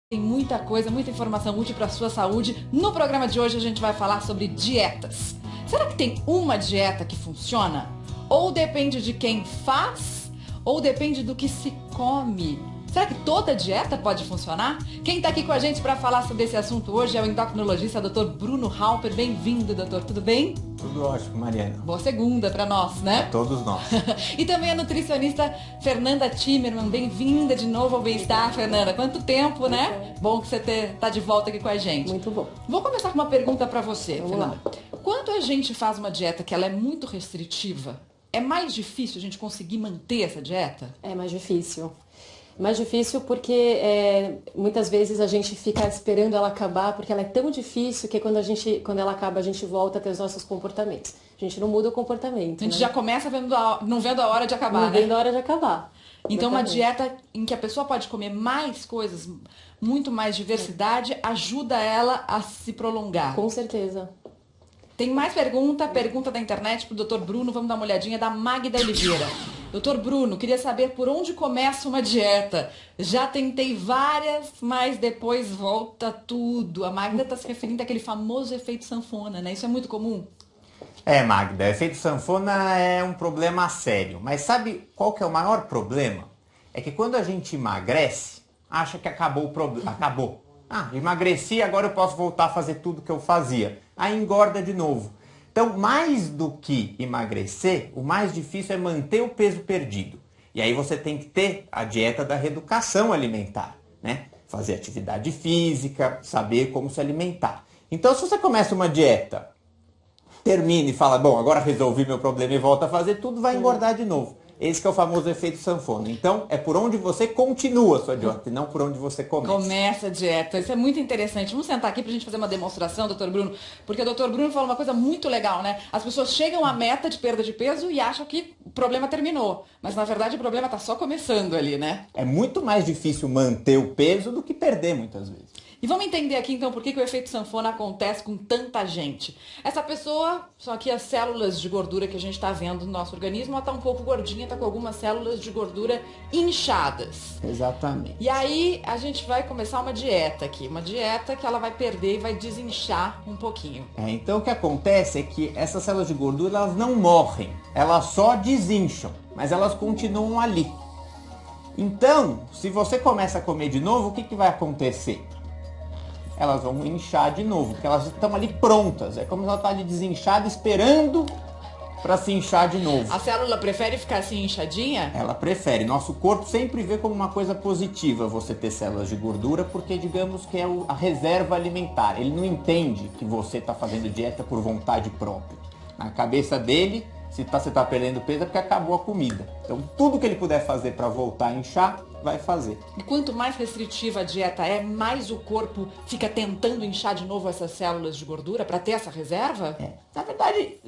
Tem muita coisa, muita informação útil para a sua saúde. No programa de hoje a gente vai falar sobre dietas. Será que tem uma dieta que funciona? Ou depende de quem faz? Ou depende do que se come? Será que toda dieta pode funcionar? Quem está aqui com a gente para falar sobre esse assunto hoje é o endocrinologista Dr. Bruno Halper. Bem-vindo, doutor. Tudo bem? Tudo ótimo, Mariana. Boa segunda para nós, né? Pra todos nós. E também a nutricionista Fernanda Timmerman. Bem-vinda de novo ao Bem-Estar, Fernanda. Quanto tempo, né? Bom que você tá de volta aqui com a gente. Muito bom. Vou começar com uma pergunta para você, Vamos Fernanda. lá. Quando a gente faz uma dieta que ela é muito restritiva, é mais difícil a gente conseguir manter essa dieta? É mais difícil. Mais difícil porque muitas vezes a gente fica esperando ela acabar, porque ela é tão difícil que quando ela acaba a gente volta a ter os nossos comportamentos. A gente não muda o comportamento. A gente né? já começa não vendo a hora de acabar, Não né? vendo a hora de acabar. Então uma Exatamente. dieta em que a pessoa pode comer mais coisas, muito mais diversidade, ajuda ela a se prolongar. Com certeza. Tem mais pergunta da internet pro Dr. Bruno, vamos dar uma olhadinha, da Magda Oliveira. Dr. Bruno, queria saber por onde começa uma dieta. Já tentei várias, mas depois volta tudo. A Magda está se referindo àquele famoso efeito sanfona, né? Isso é muito comum? Magda, efeito sanfona é um problema sério. Mas sabe qual que é o maior problema? É que quando a gente emagrece, acha que acabou o problema. Acabou. Emagreci, agora eu posso voltar a fazer tudo que eu fazia. Aí engorda de novo. Então, mais do que emagrecer, o mais difícil é manter o peso perdido. E aí você tem que ter a dieta da reeducação alimentar, né? Fazer atividade física, saber como se alimentar. Então, se você começa uma dieta, termina e fala, bom, agora resolvi meu problema e volta a fazer tudo, vai engordar de novo. Esse que é o famoso efeito sanfona. Então, é por onde você continua a sua dieta, e não por onde você começa. Começa a dieta. Isso é muito interessante. Vamos sentar aqui pra gente fazer uma demonstração, doutor Bruno, porque o doutor Bruno falou uma coisa muito legal, né? As pessoas chegam à meta de perda de peso e acham que o problema terminou. Mas, na verdade, o problema tá só começando ali, né? É muito mais difícil manter o peso do que perder, muitas vezes. E vamos entender aqui, então, por que o efeito sanfona acontece com tanta gente. Essa pessoa, são aqui as células de gordura que a gente está vendo no nosso organismo, ela está um pouco gordinha, está com algumas células de gordura inchadas. Exatamente. E aí, a gente vai começar uma dieta aqui. Uma dieta que ela vai perder e vai desinchar um pouquinho. Então o que acontece é que essas células de gordura, elas não morrem, elas só desincham, mas elas continuam ali. Então, se você começa a comer de novo, o que vai acontecer? Elas vão inchar de novo, porque elas estão ali prontas. É como se ela está ali desinchada, esperando para se inchar de novo. A célula prefere ficar assim inchadinha? Ela prefere. Nosso corpo sempre vê como uma coisa positiva você ter células de gordura, porque digamos que é a reserva alimentar. Ele não entende que você está fazendo dieta por vontade própria. Na cabeça dele, se você está perdendo peso é porque acabou a comida. Então tudo que ele puder fazer para voltar a inchar, vai fazer. E quanto mais restritiva a dieta é, mais o corpo fica tentando inchar de novo essas células de gordura para ter essa reserva? Na verdade,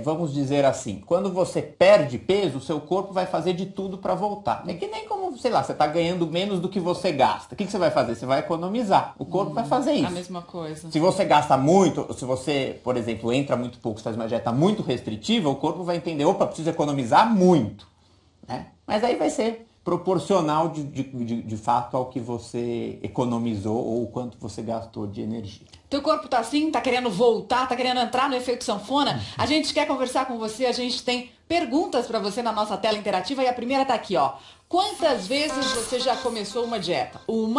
vamos dizer assim, quando você perde peso, o seu corpo vai fazer de tudo para voltar. É que nem como, sei lá, você está ganhando menos do que você gasta. O que você vai fazer? Você vai economizar. O corpo vai fazer isso. A mesma coisa. Se você gasta muito, se você, por exemplo, entra muito pouco, faz uma dieta muito restritiva, o corpo vai entender, opa, preciso economizar muito. Né? Mas aí vai ser proporcional de fato ao que você economizou ou o quanto você gastou de energia. Teu corpo tá assim, tá querendo voltar, tá querendo entrar no efeito sanfona? A gente quer conversar com você, a gente tem perguntas para você na nossa tela interativa e a primeira tá aqui, ó. Quantas vezes você já começou uma dieta? 1,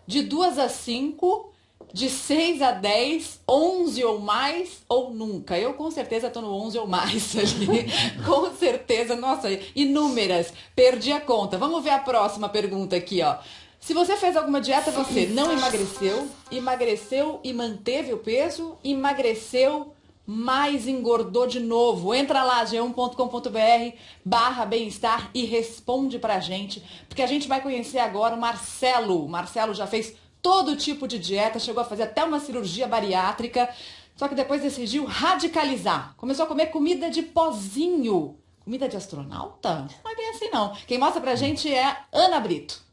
de 2 a 5, de 6 a 10, 11 ou mais, ou nunca? Eu com certeza tô no 11 ou mais ali. Com certeza, nossa, inúmeras. Perdi a conta. Vamos ver a próxima pergunta aqui, ó. Se você fez alguma dieta, você não emagreceu, emagreceu e manteve o peso, emagreceu, mas engordou de novo. Entra lá, g1.com.br/bem-estar e responde pra gente, porque a gente vai conhecer agora o Marcelo. O Marcelo já fez todo tipo de dieta, chegou a fazer até uma cirurgia bariátrica, só que depois decidiu radicalizar. Começou a comer comida de pozinho. Comida de astronauta? Não é bem assim não. Quem mostra pra gente é a Ana Brito.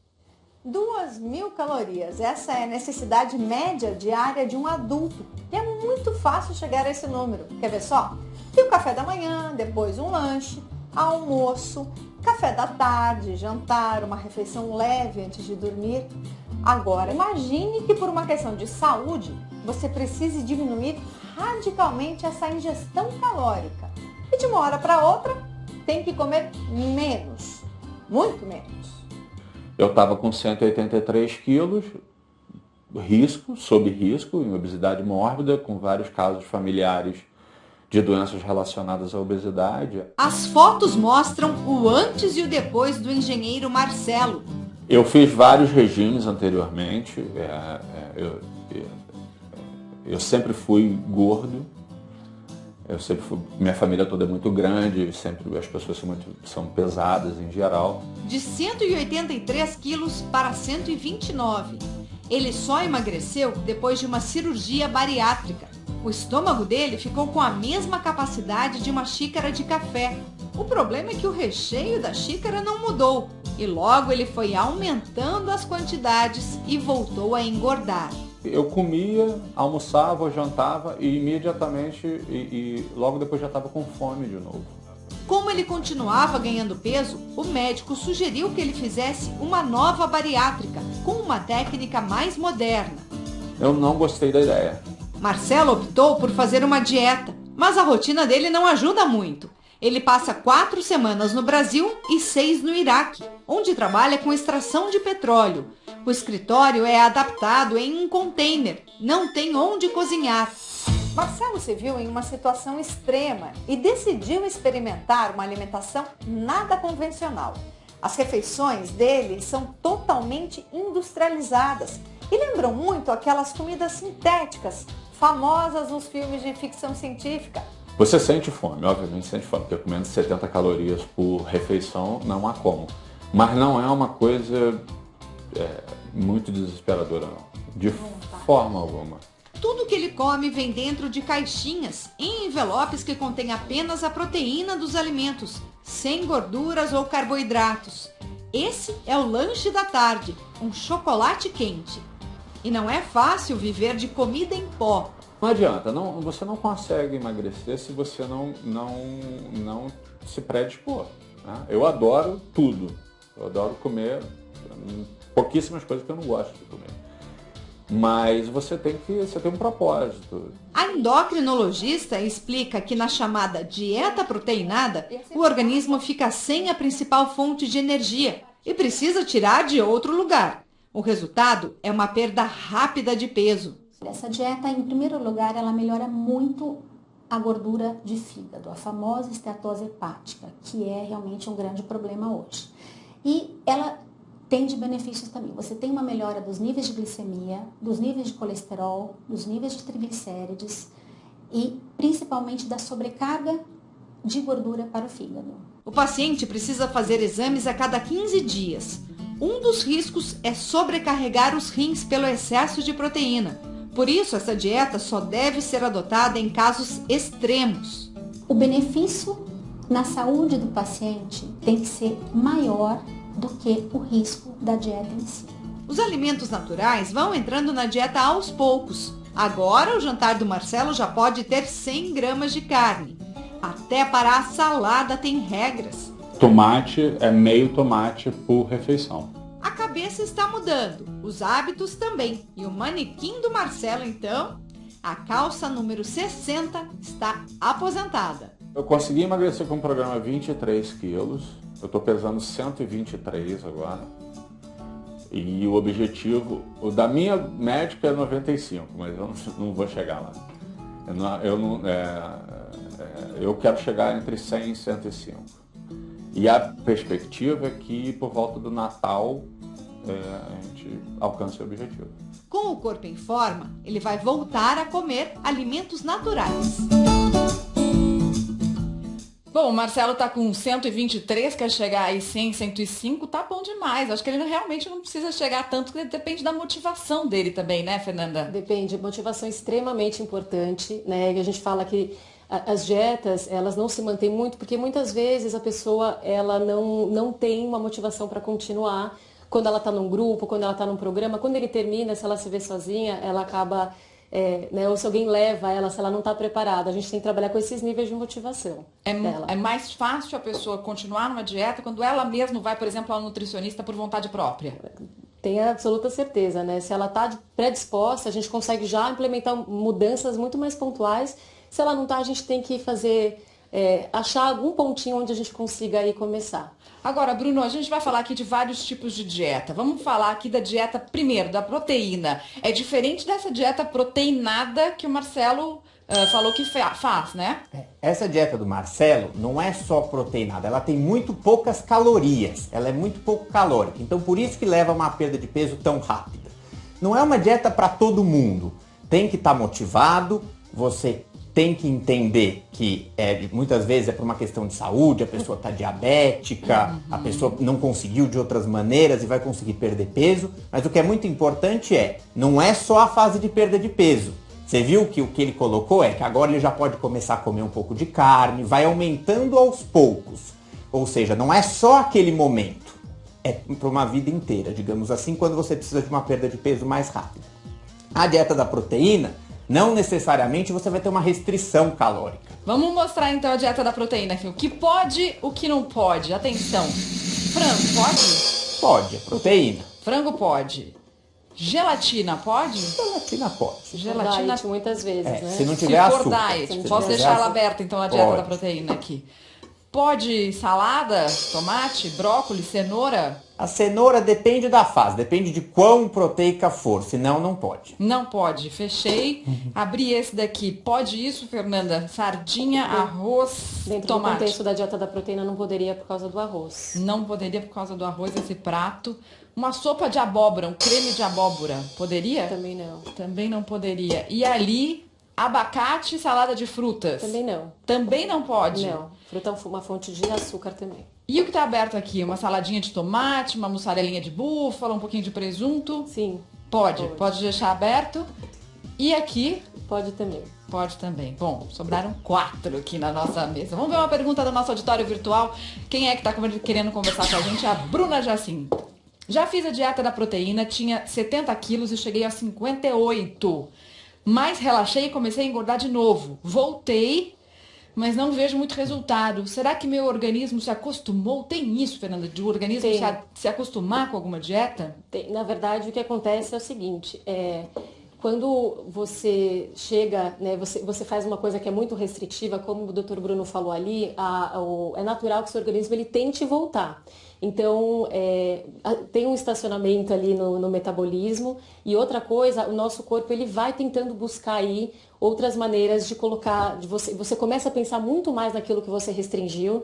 2.000 calorias. Essa é a necessidade média diária de um adulto. E é muito fácil chegar a esse número. Quer ver só? Tem o café da manhã, depois um lanche, almoço café da tarde, jantar, uma refeição leve antes de dormir. Agora, imagine que por uma questão de saúde, você precise diminuir radicalmente essa ingestão calórica. E de uma hora para outra, tem que comer menos, muito menos. Eu estava com 183 quilos, sob risco, em obesidade mórbida, com vários casos familiares de doenças relacionadas à obesidade. As fotos mostram o antes e o depois do engenheiro Marcelo. Eu fiz vários regimes anteriormente, eu sempre fui gordo, minha família toda é muito grande, sempre as pessoas são pesadas em geral. De 183 quilos para 129. Ele só emagreceu depois de uma cirurgia bariátrica. O estômago dele ficou com a mesma capacidade de uma xícara de café. O problema é que o recheio da xícara não mudou. E logo ele foi aumentando as quantidades e voltou a engordar. Eu comia, almoçava, jantava e imediatamente, e logo depois já estava com fome de novo. Como ele continuava ganhando peso, o médico sugeriu que ele fizesse uma nova bariátrica, com uma técnica mais moderna. Eu não gostei da ideia. Marcelo optou por fazer uma dieta, mas a rotina dele não ajuda muito. Ele passa 4 semanas no Brasil e 6 no Iraque, onde trabalha com extração de petróleo. O escritório é adaptado em um container, não tem onde cozinhar. Marcelo se viu em uma situação extrema e decidiu experimentar uma alimentação nada convencional. As refeições dele são totalmente industrializadas e lembram muito aquelas comidas sintéticas famosas nos filmes de ficção científica. Você sente fome, obviamente sente fome, porque comendo 70 calorias por refeição não há como. Mas não é uma coisa muito desesperadora, não. De forma alguma. Tudo que ele come vem dentro de caixinhas, em envelopes que contêm apenas a proteína dos alimentos, sem gorduras ou carboidratos. Esse é o lanche da tarde, um chocolate quente. E não é fácil viver de comida em pó. Não adianta, você não consegue emagrecer se você não se predispor. Né? Eu adoro tudo. Eu adoro comer pouquíssimas coisas que eu não gosto de comer. Mas você tem um propósito. A endocrinologista explica que na chamada dieta proteinada, o organismo fica sem a principal fonte de energia e precisa tirar de outro lugar. O resultado é uma perda rápida de peso. Essa dieta, em primeiro lugar, ela melhora muito a gordura de fígado, a famosa esteatose hepática, que é realmente um grande problema hoje. E ela tem de benefícios também. Você tem uma melhora dos níveis de glicemia, dos níveis de colesterol, dos níveis de triglicérides e principalmente da sobrecarga de gordura para o fígado. O paciente precisa fazer exames a cada 15 dias. Um dos riscos é sobrecarregar os rins pelo excesso de proteína. Por isso, essa dieta só deve ser adotada em casos extremos. O benefício na saúde do paciente tem que ser maior do que o risco da dieta em si. Os alimentos naturais vão entrando na dieta aos poucos. Agora, o jantar do Marcelo já pode ter 100 gramas de carne. Até para a salada tem regras. Tomate é meio tomate por refeição. A cabeça está mudando, os hábitos também. E o manequim do Marcelo, então, a calça número 60 está aposentada. Eu consegui emagrecer com o programa 23 quilos. Eu estou pesando 123 agora. E o objetivo, o da minha médica é 95, mas eu não vou chegar lá. Eu quero chegar entre 100 e 105. E a perspectiva é que por volta do Natal a gente alcance o objetivo. Com o corpo em forma, ele vai voltar a comer alimentos naturais. Bom, o Marcelo tá com 123, quer chegar aí 100, 105, tá bom demais. Acho que ele realmente não precisa chegar tanto, porque depende da motivação dele também, né, Fernanda? Depende, motivação é extremamente importante, né? E a gente fala que as dietas, elas não se mantêm muito, porque muitas vezes a pessoa, ela não tem uma motivação para continuar. Quando ela está num grupo, quando ela está num programa, quando ele termina, se ela se vê sozinha, ela acaba né, ou se alguém leva ela, se ela não está preparada. A gente tem que trabalhar com esses níveis de motivação dela. É mais fácil a pessoa continuar numa dieta quando ela mesma vai, por exemplo, ao nutricionista por vontade própria? Tenho absoluta certeza, né? Se ela está predisposta, a gente consegue já implementar mudanças muito mais pontuais. Se ela não está, a gente tem que fazer, achar algum pontinho onde a gente consiga aí começar. Agora, Bruno, a gente vai falar aqui de vários tipos de dieta. Vamos falar aqui da dieta, primeiro, da proteína. É diferente dessa dieta proteinada que o Marcelo falou que faz, né? Essa dieta do Marcelo não é só proteinada, ela tem muito poucas calorias, ela é muito pouco calórica, então por isso que leva a uma perda de peso tão rápida. Não é uma dieta para todo mundo, tem que estar motivado, você tem que entender que muitas vezes é por uma questão de saúde, a pessoa está diabética, a pessoa não conseguiu de outras maneiras e vai conseguir perder peso, mas o que é muito importante não é só a fase de perda de peso. Você viu que o que ele colocou é que agora ele já pode começar a comer um pouco de carne, vai aumentando aos poucos. Ou seja, não é só aquele momento, é para uma vida inteira, digamos assim, quando você precisa de uma perda de peso mais rápida. A dieta da proteína, não necessariamente você vai ter uma restrição calórica. Vamos mostrar então a dieta da proteína aqui. O que pode, o que não pode. Atenção. Frango pode? Pode, é proteína. Frango pode. Gelatina pode? Gelatina pode. Gelatina Diet, muitas vezes, né? Se não tiver se for açúcar. diet, Se não posso tiver deixar ela açúcar, aberta então a dieta pode. da proteína aqui. Pode salada, tomate, brócolis, cenoura? A cenoura depende da fase, depende de quão proteica for, senão não pode. Não pode. Fechei. Abri esse daqui. Pode isso, Fernanda? Sardinha, arroz, Dentro tomate. do contexto da dieta da proteína não poderia por causa do arroz. Não poderia por causa do arroz esse prato. Uma sopa de abóbora, um creme de abóbora. Poderia? Também não. Também não poderia. E ali, abacate e salada de frutas. Também não. Também não pode? Não. Fruta é uma fonte de açúcar também. E o que está aberto aqui? Uma saladinha de tomate, uma mussarelinha de búfala, um pouquinho de presunto? Sim. Pode deixar aberto. E aqui? Pode também. Pode também. Bom, sobraram 4 aqui na nossa mesa. Vamos ver uma pergunta do nosso auditório virtual. Quem é que está querendo conversar com a gente? A Bruna Jacim. Já fiz a dieta da proteína, tinha 70 quilos e cheguei a 58. Mas relaxei e comecei a engordar de novo. Voltei, mas não vejo muito resultado. Será que meu organismo se acostumou? Tem isso, Fernanda, de o organismo se acostumar com alguma dieta? Na verdade, o que acontece é o seguinte, quando você chega, né, você faz uma coisa que é muito restritiva, como o Dr. Bruno falou ali, é natural que o seu organismo ele tente voltar. Então, tem um estacionamento ali no metabolismo e outra coisa, o nosso corpo ele vai tentando buscar aí outras maneiras de colocar, você começa a pensar muito mais naquilo que você restringiu.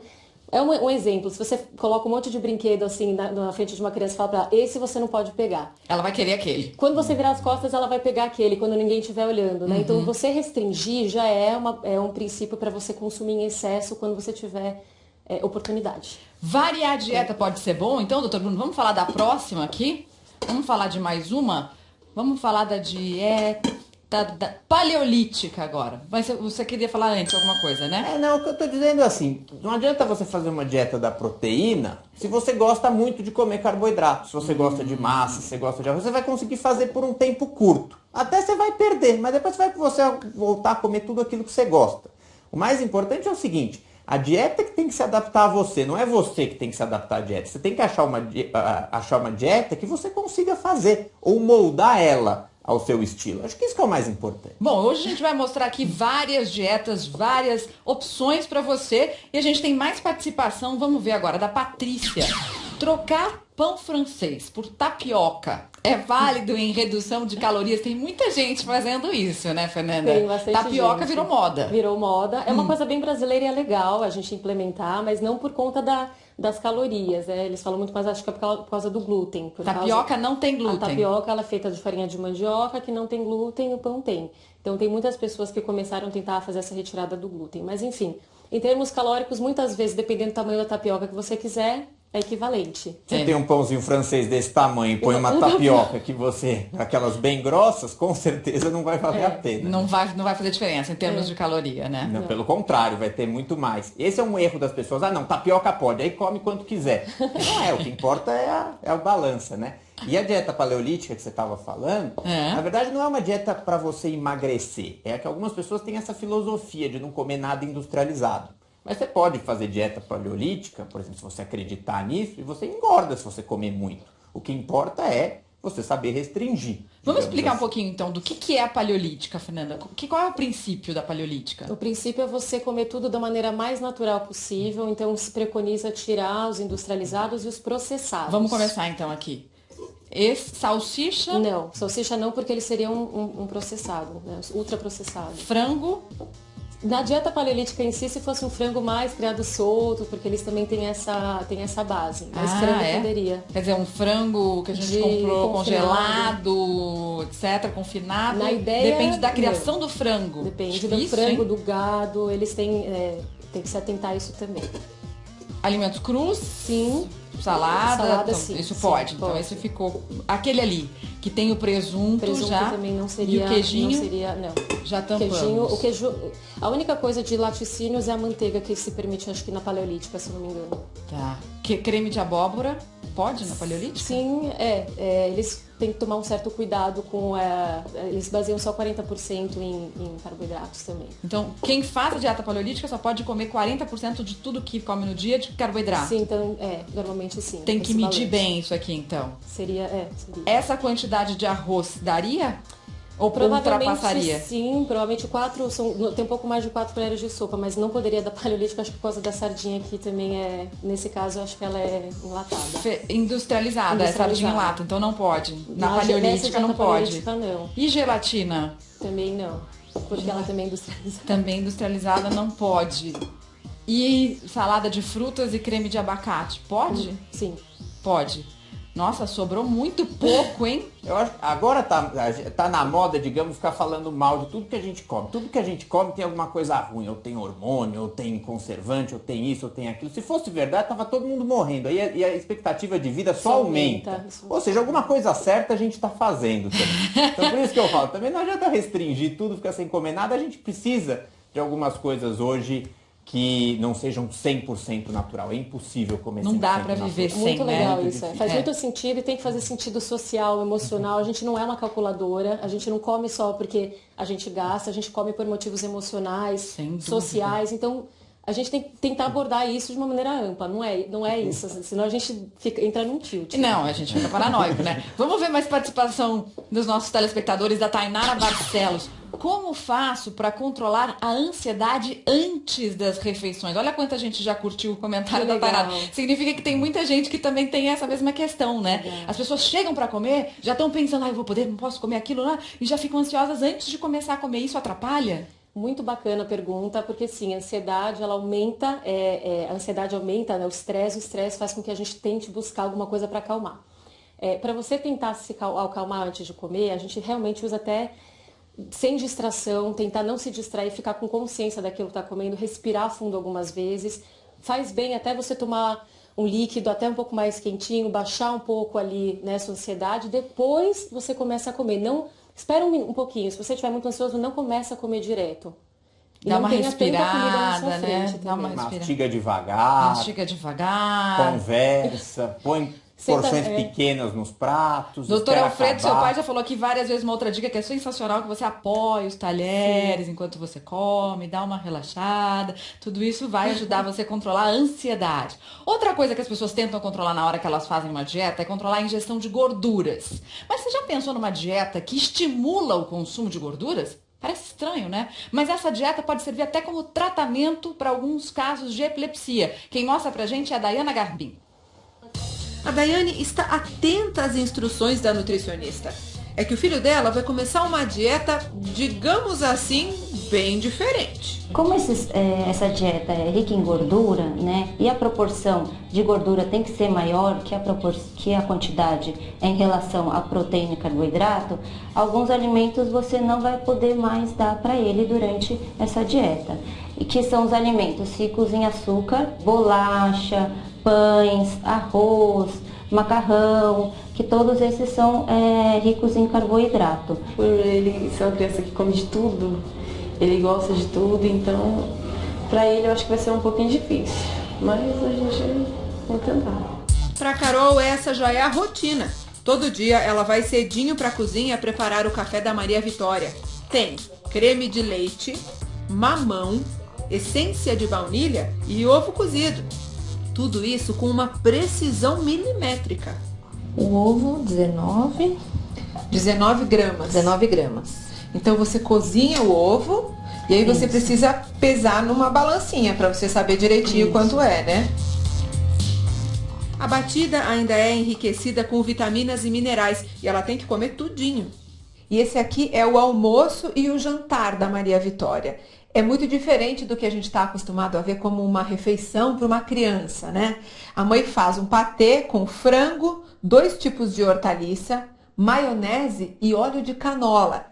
É um exemplo, se você coloca um monte de brinquedo assim na frente de uma criança e fala pra ela, esse você não pode pegar. Ela vai querer aquele. Quando você virar as costas, ela vai pegar aquele, quando ninguém estiver olhando, né? Então, você restringir já é um princípio para você consumir em excesso quando você tiver oportunidade. Variar a dieta pode ser bom? Então, doutor Bruno, vamos falar da próxima aqui? Vamos falar de mais uma? Vamos falar da dieta paleolítica agora. Mas você queria falar antes alguma coisa, né? Não, o que eu tô dizendo é assim, não adianta você fazer uma dieta da proteína se você gosta muito de comer carboidrato, se você gosta de massa, se você gosta de arroz, você vai conseguir fazer por um tempo curto. Até você vai perder, mas depois você vai voltar a comer tudo aquilo que você gosta. O mais importante é o seguinte, a dieta que tem que se adaptar a você, não é você que tem que se adaptar à dieta. Você tem que achar uma dieta que você consiga fazer, ou moldar ela ao seu estilo. Acho que isso que é o mais importante. Bom, hoje a gente vai mostrar aqui várias dietas, várias opções para você. E a gente tem mais participação, vamos ver agora, da Patrícia. Trocar pão francês por tapioca é válido em redução de calorias? Tem muita gente fazendo isso, né, Fernanda? Tem bastante tapioca gente. Virou moda. Virou moda. É uma coisa bem brasileira e é legal a gente implementar, mas não por conta das calorias. Eles falam muito, mas acho que é por causa do glúten. Tapioca não tem glúten. A tapioca ela é feita de farinha de mandioca, que não tem glúten, o pão tem. Então tem muitas pessoas que começaram a tentar fazer essa retirada do glúten. Mas enfim, em termos calóricos, muitas vezes, dependendo do tamanho da tapioca que você quiser, é equivalente. Você tem um pãozinho francês desse tamanho e põe uma tapioca que você, aquelas bem grossas, com certeza não vai valer a pena. Não vai fazer diferença em termos de caloria, né? Não, pelo contrário, vai ter muito mais. Esse é um erro das pessoas. Ah, não, tapioca pode, aí come quanto quiser. Não é, o que importa é a balança, né? E a dieta paleolítica que você estava falando, na verdade não é uma dieta para você emagrecer. É que algumas pessoas têm essa filosofia de não comer nada industrializado. Mas você pode fazer dieta paleolítica, por exemplo, se você acreditar nisso, e você engorda se você comer muito. O que importa é você saber restringir. Vamos explicar um pouquinho, então, do que é a paleolítica, Fernanda? Qual é o princípio da paleolítica? O princípio é você comer tudo da maneira mais natural possível, então se preconiza tirar os industrializados e os processados. Vamos começar, então, aqui. Salsicha? Não, salsicha não, porque ele seria um processado, né? Ultraprocessado. Frango? Na dieta paleolítica em si, se fosse um frango mais criado solto, porque eles também têm essa base. Mas frango poderia. Quer dizer, um frango que a gente comprou congelado, etc., confinado. Na ideia, depende da criação do frango. Depende do frango, do gado. Eles têm que se atentar a isso também. Alimentos crus? Sim. Salada então, sim. Isso sim, pode. Então esse ficou. Aquele ali, que tem o presunto já. Também não seria. E o queijinho? Não seria, não. Já tampamos. O queijo. A única coisa de laticínios é a manteiga que se permite, acho que na paleolítica, se não me engano. Tá. Creme de abóbora? Pode na paleolítica? Sim, eles têm que tomar um certo cuidado com... eles baseiam só 40% em carboidratos também. Então, quem faz a dieta paleolítica só pode comer 40% de tudo que come no dia de carboidrato? Sim, então, normalmente sim. Tem que medir bem isso aqui, então. Seria. Essa quantidade de arroz daria? Ou ultrapassaria? Sim, provavelmente tem um pouco mais de 4 colheres de sopa, mas não poderia dar paleolítica, acho que por causa da sardinha aqui também nesse caso, acho que ela é enlatada. Industrializada, é sardinha em lata, então não pode. Na paleolítica não pode. Não. E gelatina? Também não, porque ela também é industrializada. Também industrializada não pode. E salada de frutas e creme de abacate, pode? Sim. Pode. Nossa, sobrou muito pouco, hein? Eu acho que agora tá na moda, digamos, ficar falando mal de tudo que a gente come. Tudo que a gente come tem alguma coisa ruim. Ou tem hormônio, ou tem conservante, ou tem isso, ou tem aquilo. Se fosse verdade, tava todo mundo morrendo. E a expectativa de vida só aumenta. Ou seja, alguma coisa certa a gente tá fazendo também. Então por isso que eu falo, também não adianta restringir tudo, ficar sem comer nada. A gente precisa de algumas coisas hoje que não sejam 100% natural. É impossível comer 100% natural. Não dá pra viver sem, muito legal né? isso. Faz muito sentido e tem que fazer sentido social, emocional. A gente não é uma calculadora, a gente não come só porque a gente gasta, a gente come por motivos emocionais, sociais. Então, a gente tem que tentar abordar isso de uma maneira ampla. Não é isso, senão a gente entra num tilt. Não, a gente fica paranoico, né? Vamos ver mais participação dos nossos telespectadores, da Tainara Barcelos. Como faço para controlar a ansiedade antes das refeições? Olha quanta gente já curtiu o comentário da Tainara. Significa que tem muita gente que também tem essa mesma questão, né? Legal. As pessoas chegam para comer, já estão pensando, eu vou poder, não posso comer aquilo, né? E já ficam ansiosas antes de começar a comer. Isso atrapalha? Muito bacana a pergunta, porque sim, a ansiedade ela aumenta, a ansiedade aumenta, né? O estresse faz com que a gente tente buscar alguma coisa para acalmar. Para você tentar se acalmar antes de comer, a gente realmente usa até sem distração, tentar não se distrair, ficar com consciência daquilo que está comendo, respirar fundo algumas vezes. Faz bem até você tomar um líquido até um pouco mais quentinho, baixar um pouco ali, né, sua ansiedade, depois você começa a comer. Não, espera um pouquinho, se você estiver muito ansioso, não começa a comer direto. Dá uma respirada, né? Dá uma respirada. Mastiga devagar. Conversa, põe porções pequenas nos pratos. Doutor Alfredo, seu pai já falou aqui várias vezes uma outra dica que é sensacional, que você apoia os talheres enquanto você come, dá uma relaxada. Tudo isso vai ajudar você a controlar a ansiedade. Outra coisa que as pessoas tentam controlar na hora que elas fazem uma dieta é controlar a ingestão de gorduras. Mas você já pensou numa dieta que estimula o consumo de gorduras? Parece estranho, né? Mas essa dieta pode servir até como tratamento para alguns casos de epilepsia. Quem mostra pra gente é a Dayana Garbim. A Daiane está atenta às instruções da nutricionista. É que o filho dela vai começar uma dieta, digamos assim, bem diferente. Como essa dieta é rica em gordura, né? E a proporção de gordura tem que ser maior que a quantidade em relação à proteína e carboidrato, alguns alimentos você não vai poder mais dar para ele durante essa dieta. E que são os alimentos ricos em açúcar, bolacha, pães, arroz, macarrão, que todos esses são ricos em carboidrato. Por ele ser uma criança que come de tudo, ele gosta de tudo, então para ele eu acho que vai ser um pouquinho difícil, mas a gente vai tentar. Para Carol, essa já é a rotina. Todo dia ela vai cedinho para a cozinha preparar o café da Maria Vitória. Tem creme de leite, mamão, essência de baunilha e ovo cozido. Tudo isso com uma precisão milimétrica. O ovo, 19 gramas. 19 gramas. Então você cozinha o ovo e aí você precisa pesar numa balancinha para você saber direitinho quanto é, né? A batida ainda é enriquecida com vitaminas e minerais e ela tem que comer tudinho. E esse aqui é o almoço e o jantar da Maria Vitória. É muito diferente do que a gente está acostumado a ver como uma refeição para uma criança, né? A mãe faz um patê com frango, 2 tipos de hortaliça, maionese e óleo de canola.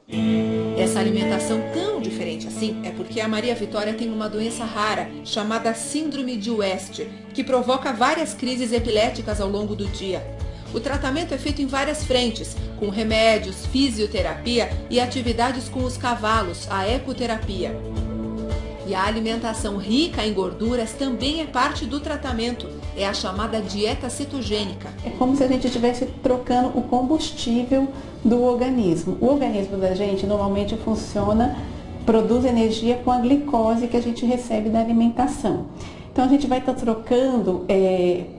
Essa alimentação tão diferente assim é porque a Maria Vitória tem uma doença rara chamada Síndrome de West, que provoca várias crises epiléticas ao longo do dia. O tratamento é feito em várias frentes, com remédios, fisioterapia e atividades com os cavalos, a ecoterapia. E a alimentação rica em gorduras também é parte do tratamento. É a chamada dieta cetogênica. É como se a gente estivesse trocando o combustível do organismo. O organismo da gente normalmente funciona, produz energia com a glicose que a gente recebe da alimentação. Então a gente vai estar trocando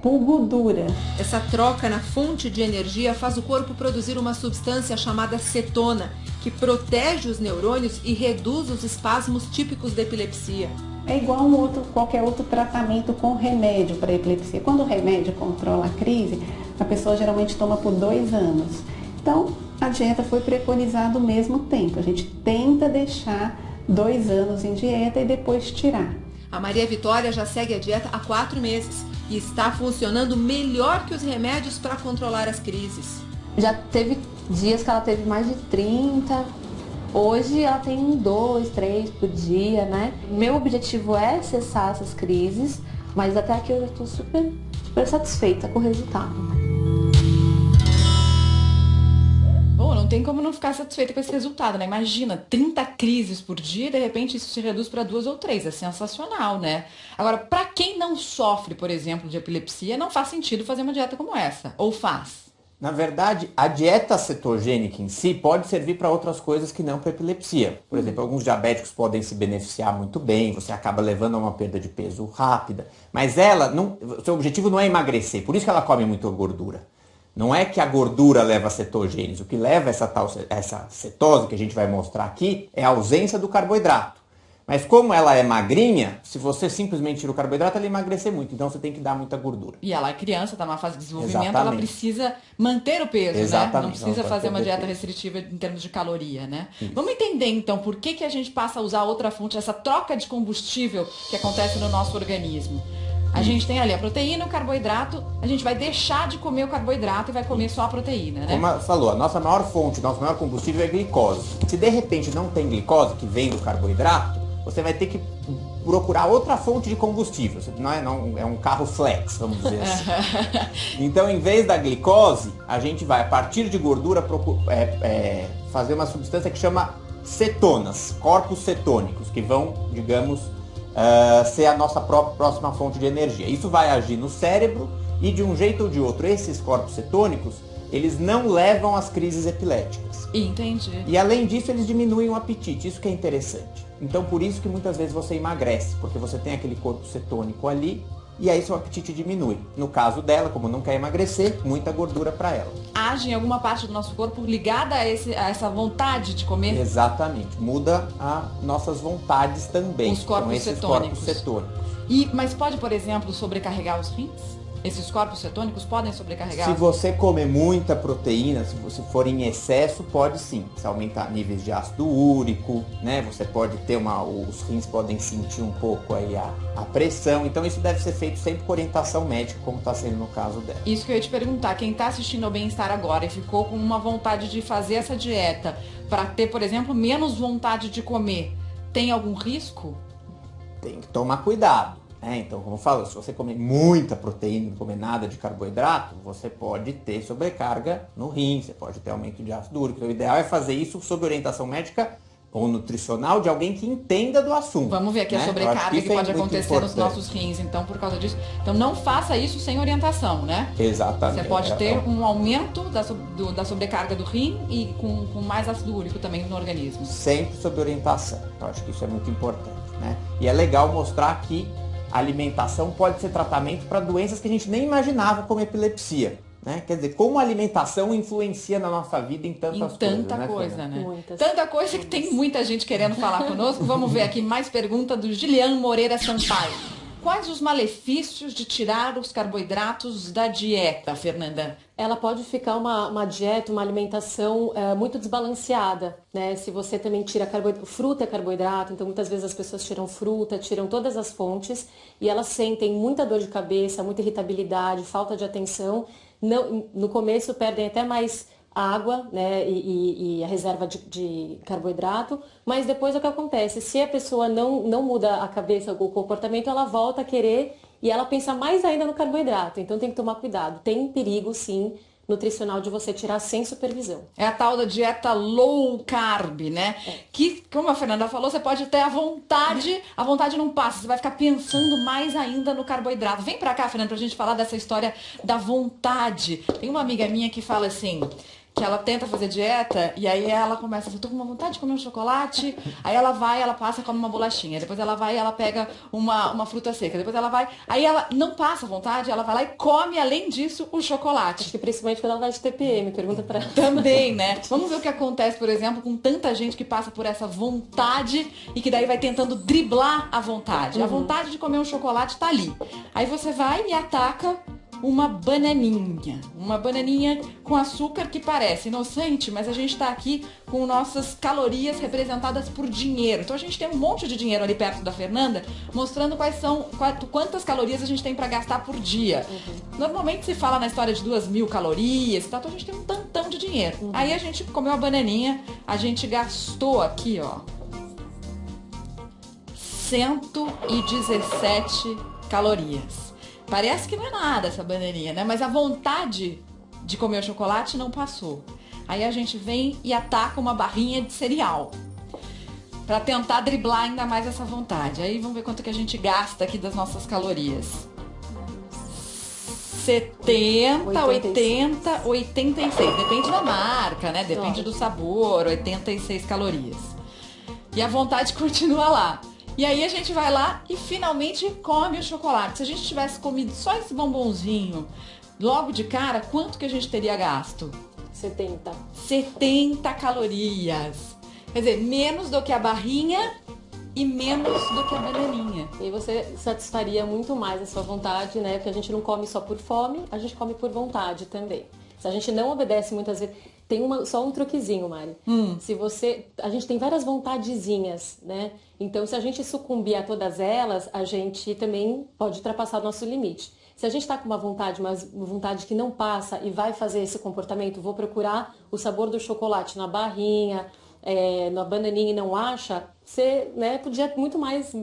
por gordura. Essa troca na fonte de energia faz o corpo produzir uma substância chamada cetona, que protege os neurônios e reduz os espasmos típicos da epilepsia. É igual qualquer outro tratamento com remédio para epilepsia. Quando o remédio controla a crise, a pessoa geralmente toma por 2 anos. Então, a dieta foi preconizada ao mesmo tempo. A gente tenta deixar 2 anos em dieta e depois tirar. A Maria Vitória já segue a dieta há 4 meses e está funcionando melhor que os remédios para controlar as crises. Já teve dias que ela teve mais de 30. Hoje ela tem 2, 3 por dia, né? Meu objetivo é cessar essas crises, mas até aqui eu estou super satisfeita com o resultado. Bom, não tem como não ficar satisfeita com esse resultado, né? Imagina, 30 crises por dia e de repente isso se reduz para 2 ou 3. É sensacional, né? Agora, para quem não sofre, por exemplo, de epilepsia, não faz sentido fazer uma dieta como essa. Ou faz? Na verdade, a dieta cetogênica em si pode servir para outras coisas que não para epilepsia. Por exemplo, alguns diabéticos podem se beneficiar muito bem, você acaba levando a uma perda de peso rápida, mas seu objetivo não é emagrecer, por isso que ela come muita gordura. Não é que a gordura leva a cetogênese, o que leva essa cetose que a gente vai mostrar aqui é a ausência do carboidrato. Mas como ela é magrinha, se você simplesmente tira o carboidrato, ela emagrecer muito. Então você tem que dar muita gordura. E ela é criança, está numa fase de desenvolvimento, Exatamente. Ela precisa manter o peso, Exatamente. né? Não precisa fazer uma dieta peso restritiva em termos de caloria, né? Isso. Vamos entender então por que a gente passa a usar outra fonte, essa troca de combustível que acontece no nosso organismo. A gente tem ali a proteína, o carboidrato, a gente vai deixar de comer o carboidrato e vai comer só a proteína, né? Como ela falou, a nossa maior fonte, nosso maior combustível é a glicose. Se de repente não tem glicose, que vem do carboidrato, você vai ter que procurar outra fonte de combustível. É um carro flex, vamos dizer assim. Então, em vez da glicose, a gente vai, a partir de gordura, fazer uma substância que chama cetonas, corpos cetônicos, que vão, digamos, ser a nossa próxima fonte de energia. Isso vai agir no cérebro e, de um jeito ou de outro, esses corpos cetônicos, eles não levam às crises epiléticas. Entendi. E além disso, eles diminuem o apetite, isso que é interessante. Então, por isso que muitas vezes você emagrece, porque você tem aquele corpo cetônico ali, e aí seu apetite diminui. No caso dela, como não quer emagrecer, muita gordura para ela. Age em alguma parte do nosso corpo ligada a essa vontade de comer? Exatamente. Muda as nossas vontades também. Os corpos esses cetônicos. corpos cetônicos. Mas pode, por exemplo, sobrecarregar os rins? Esses corpos cetônicos podem sobrecarregar? Se você comer muita proteína, se você for em excesso, pode sim. Se aumentar níveis de ácido úrico, né? Você pode ter os rins podem sentir um pouco aí a pressão. Então isso deve ser feito sempre com orientação médica, como está sendo no caso dela. Isso que eu ia te perguntar. Quem está assistindo ao Bem-Estar agora e ficou com uma vontade de fazer essa dieta para ter, por exemplo, menos vontade de comer, tem algum risco? Tem que tomar cuidado. Então, como eu falo, se você comer muita proteína e não comer nada de carboidrato, você pode ter sobrecarga no rim, você pode ter aumento de ácido úrico. Então, o ideal é fazer isso sob orientação médica ou nutricional de alguém que entenda do assunto. Vamos ver aqui a sobrecarga que pode acontecer nos nossos rins, então, por causa disso. Então, não faça isso sem orientação, né? Exatamente. Você pode ter um aumento da sobrecarga do rim e com mais ácido úrico também no organismo. Sempre sob orientação. Então, acho que isso é muito importante, né? E é legal mostrar que a alimentação pode ser tratamento para doenças que a gente nem imaginava, como epilepsia. Né? Quer dizer, como a alimentação influencia na nossa vida em tantas coisas. Tanta coisa, né? Muitas. Tanta coisa que tem muita gente querendo falar conosco. Vamos ver aqui mais pergunta do Gilian Moreira Sampaio. Quais os malefícios de tirar os carboidratos da dieta, Fernanda? Ela pode ficar uma dieta, uma alimentação muito desbalanceada, né? Se você também tira fruta é carboidrato, então muitas vezes as pessoas tiram fruta, tiram todas as fontes e elas sentem muita dor de cabeça, muita irritabilidade, falta de atenção. No começo perdem até mais água, né, e a reserva de carboidrato, mas depois o que acontece? Se a pessoa não muda a cabeça ou o comportamento, ela volta a querer e ela pensa mais ainda no carboidrato. Então tem que tomar cuidado. Tem perigo, sim, nutricional de você tirar sem supervisão. É a tal da dieta low carb, né? Que, como a Fernanda falou, você pode ter a vontade não passa, você vai ficar pensando mais ainda no carboidrato. Vem pra cá, Fernanda, pra gente falar dessa história da vontade. Tem uma amiga minha que fala assim, que ela tenta fazer dieta e aí ela começa, eu tô com uma vontade de comer um chocolate, aí ela vai, ela passa e come uma bolachinha, depois ela vai e ela pega uma fruta seca, depois ela vai, aí ela não passa vontade, ela vai lá e come, além disso, o chocolate. Acho que principalmente quando ela vai de TPM, pergunta pra ela. Também, né? Vamos ver o que acontece, por exemplo, com tanta gente que passa por essa vontade e que daí vai tentando driblar a vontade. A vontade de comer um chocolate tá ali. Aí você vai e ataca uma bananinha com açúcar que parece inocente, mas a gente tá aqui com nossas calorias representadas por dinheiro. Então a gente tem um monte de dinheiro ali perto da Fernanda, mostrando quantas calorias a gente tem para gastar por dia. Normalmente se fala na história de 2.000 calorias, então a gente tem um tantão de dinheiro. Aí a gente comeu a bananinha, a gente gastou aqui, ó, 117 calorias. Parece que não é nada essa bananinha, né? Mas a vontade de comer o chocolate não passou. Aí a gente vem e ataca uma barrinha de cereal para tentar driblar ainda mais essa vontade. Aí vamos ver quanto que a gente gasta aqui das nossas calorias. 70, 80, 86. Depende da marca, né? Depende do sabor, 86 calorias. E a vontade continua lá. E aí a gente vai lá e finalmente come o chocolate. Se a gente tivesse comido só esse bombonzinho logo de cara, quanto que a gente teria gasto? 70. 70 calorias. Quer dizer, menos do que a barrinha e menos do que a bananinha. E aí você satisfaria muito mais a sua vontade, né? Porque a gente não come só por fome, a gente come por vontade também. Se a gente não obedece muitas vezes... Tem só um truquezinho, Mari. A gente tem várias vontadezinhas, né? Então, se a gente sucumbir a todas elas, a gente também pode ultrapassar o nosso limite. Se a gente está com uma vontade, mas uma vontade que não passa e vai fazer esse comportamento, vou procurar o sabor do chocolate na barrinha, na bananinha e não acha, você, né, podia muito mais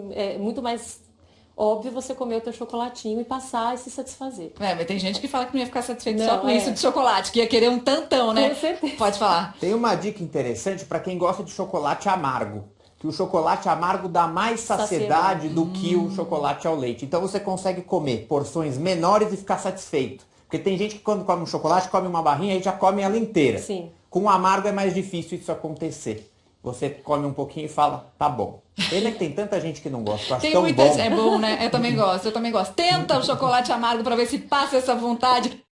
óbvio você comer o teu chocolatinho e passar e se satisfazer. Mas tem gente que fala que não ia ficar satisfeito só com isso de chocolate, que ia querer um tantão, né? Com certeza. Pode falar. Tem uma dica interessante para quem gosta de chocolate amargo. Que o chocolate amargo dá mais saciedade do que o chocolate ao leite. Então você consegue comer porções menores e ficar satisfeito. Porque tem gente que quando come um chocolate, come uma barrinha e já come ela inteira. Sim. Com o amargo é mais difícil isso acontecer. Você come um pouquinho e fala, tá bom. Pena que tem tanta gente que não gosta. Eu acho tão bom. É bom, né? Eu também gosto. Tenta o chocolate amargo para ver se passa essa vontade.